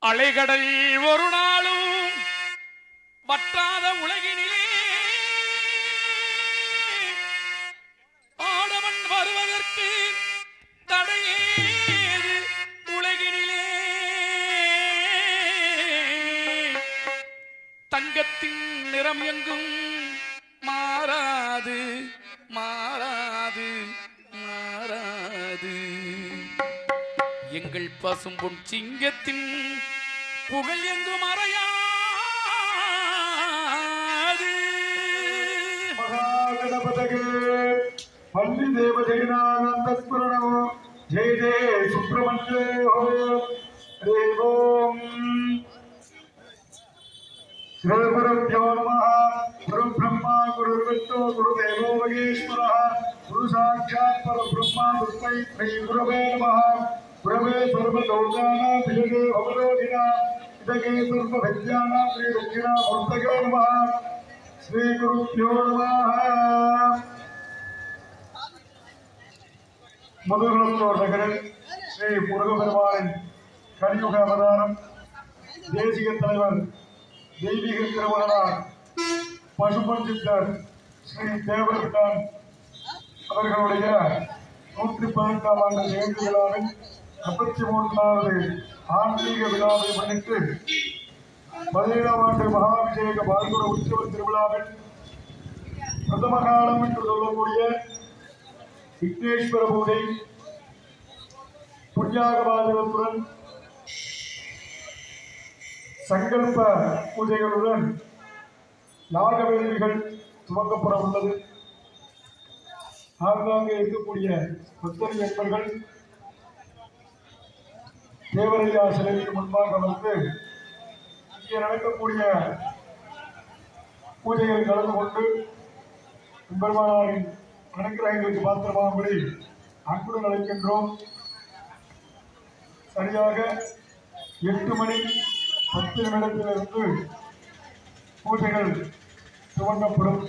அலைகடல் ஒரு நாளும் வற்றாத உலகினிலே ஆடவன் வருவதற்கு தடையேது உலகினிலே தங்கத்தின் நிறம் எங்கும் மாறாது மாறாது மாறாது எங்கள் பசும்பொன் சிங்கத்தின் புகழ் எங்கும் மறையாது. மகாகணபதகே பள்ளி தேவ ஜெகநாத ஸ்மரணோ ஜெய ஜெய சுப்பிரமணியோ தேவோம் ஸ்ரீ குருப்யோ நமः. குரு பிரம்மா குரு விஷ்ணு குரு தேவோ மகேஸ்வரः குரு சாட்சாத் பரபிரம்மா தஸ்மை ஸ்ரீ குருவே நமः. குருவே சர்வலோகானாம் விஜயே பவரோகிணாம் இதகே சர்வ வித்யானாம் ஸ்ரீ தட்சிணாமூர்த்தகே நமः. ஸ்ரீ குருப்யோ நமः. முதுகுளத்தூர் நகரில் ஸ்ரீ முருகபெருமானின் கலியுக அவதாரம் தேசிய தலைவர் தெய்வீக திருமணனார் பசும்பொன் சித்தர் ஸ்ரீ தேவரத்தான் அவர்களுடைய 118ஆம் ஆண்டு நிகழ்ச்சி விழாவின் 53வது ஆன்மீக விழாவை முன்னிட்டு 17ஆம் ஆண்டு மகாபிஷேக பால்குட உற்சவ திருவிழாவில் பிரதம காலம் என்று சொல்லக்கூடிய விக்னேஸ்வர பூஜை புண்ணியாகவாதத்துடன் சங்கல்ப பூஜைகளுடன் யாகவேதிகள் துவக்கப்பட உள்ளது. ஆங்காங்கே இருக்கக்கூடிய பக்தர் என்பர்கள் தேவரையா சிலைக்கு முன்பாக வந்து இங்கே நடக்கக்கூடிய பூஜைகள் கலந்து கொண்டு பெருமானாரின் அனுக்கிரகங்களுக்கு பாத்திரமாகும்படி அன்புடன் அழைக்கின்றோம். சரியாக 8 மணி 10 நிமிடத்திலிருந்து பூஜைகள் துவங்கப்படும்.